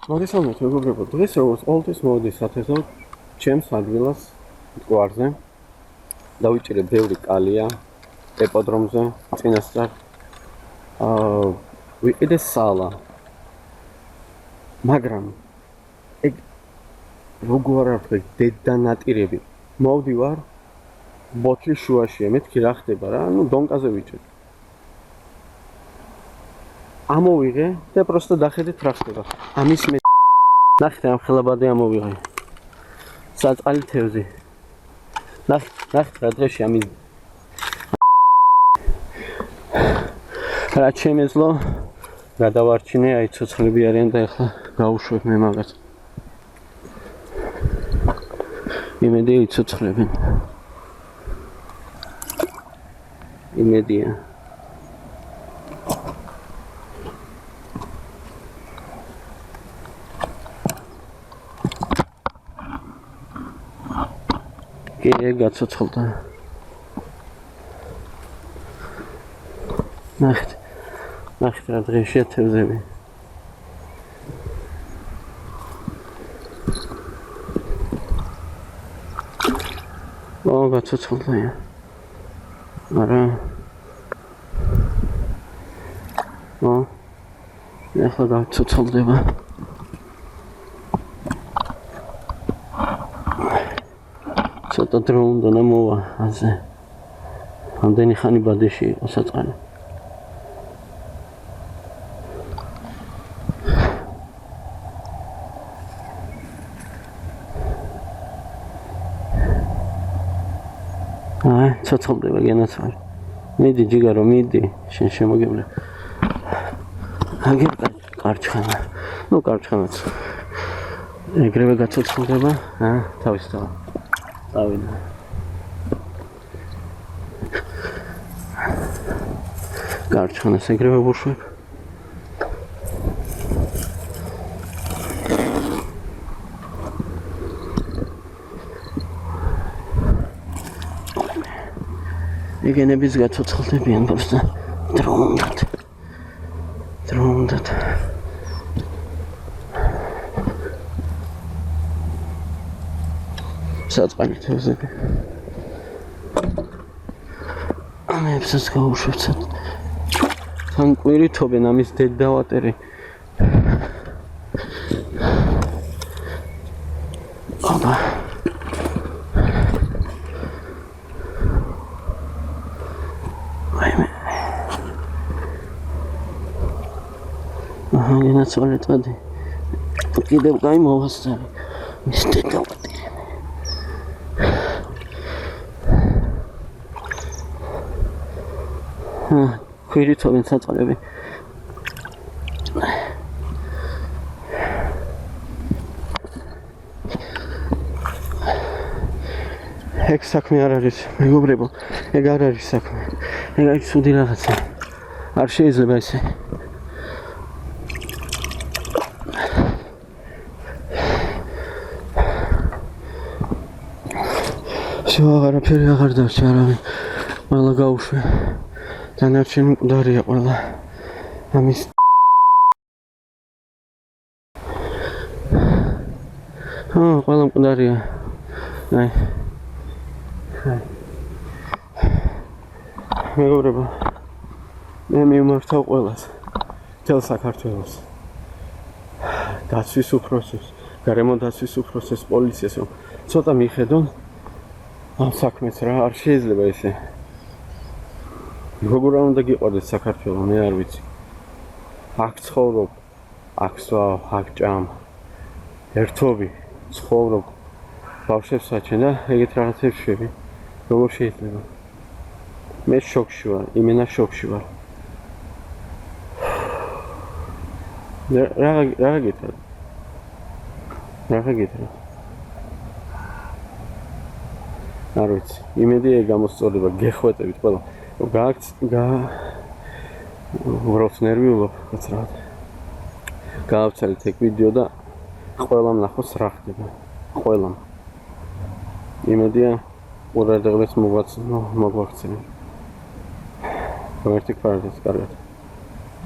მოგესალმებით მეგობრებო, დღეს როგორც ყოველთვის მოვედი სათეზო ჩემს ადგილას მტკვარზე. დავიჭირე ბევრი კალია ეპოდრომზე, წინასწარ. ვიყიდე სალა. მაგრამ ეგ როგორ არ ვთქვი, დედანატირები. მოვდივარ ბოთლის შუაშია, მეთქი რა ხდება რა, დონკაზე ვიჭერ. ამოვიღე და პროსტა დახედეთ რა ხდება. ამის მე ნახეთ ამ ხელაბადი ამოვიღე. საწყალი თევზი. ნახეთ რა დღეში ამის რა ჩემეზლო გადავარჩინე, აი ცოცხლები არიან და ახლა გავუშვებ მე მაგას. იმედია იცოცხლებენ. იმედია. ეგ გაცოცხლდა. ნახეთ რა დღეშია თევზები. გაცოცხლდა. არა. ახლა გაცოცხლდება. ცოტა დრო უნდა მოვა ასე. ამდენი ხანი ბადეში იყო საწყალი. ცოცხლდება გენაცვალე. მიდი ჯიგარო, მიდი, შენ შემოგევლე. აგერ კარჩხანა. კარჩხანაც. ეგრევე გაცოცხლდება, თავისთავად. დავინა. კარჩხანას ეგრევე ვუშვებ. ეგენების გაცოცხლდებიან просто დროუნდათ. საწყალი თევზები. ამებსაც გავუშვებთ. თან კვირითობენ ამის დედავატერი. აბა. გენაცვალე წადი. კიდევ კაი მოვასწარი. მის დედავატერი. კვირითობენ საწყალები. ეგ საქმე არ არის, მეგობრებო, ეგ არ არის საქმე. ეგ არის ცუდი რაღაცა. არ შეიძლება ესე. აღარაფერი აღარ დარჩა არავინ. ყველა გაუშვე. დანარჩენი მკვდარია ყველა. ამის ყველა მკვდარია. აი. მეგობრებო, მე მიმართავ ყველას. მთელ საქართველოს. დაცვის უფროსებს, გარემო დაცვის უფროსებს, პოლიციას, ცოტა მიხედონ ამ საქმეს რა, არ შეიძლება ესე. როგორ უნდა გიყვარდეს საქართველო, მე არ ვიცი. აქ ცხოვრობ, აქ სვავ, აქ ჭამ. ერთობი, ცხოვრობ. ბავშვებს საჩენ და ეგეთ რაღაცებს შვები. როგორ შეიძლება? მე შოკში ვარ, იმენა შოკში ვარ. რა გითხრათ? არ ვიცი, იმედია გამოსწორდება, გეხვეწებით ყველა. ვრობს ნერვიულობ, კაცრად. გაავცალეთ ეგ ვიდეო და ყველამ ნახოს რა ხდება. ყველამ. იმედია ყურადღებას მოგვაქცევენ. ერთი kvadratის კარგად.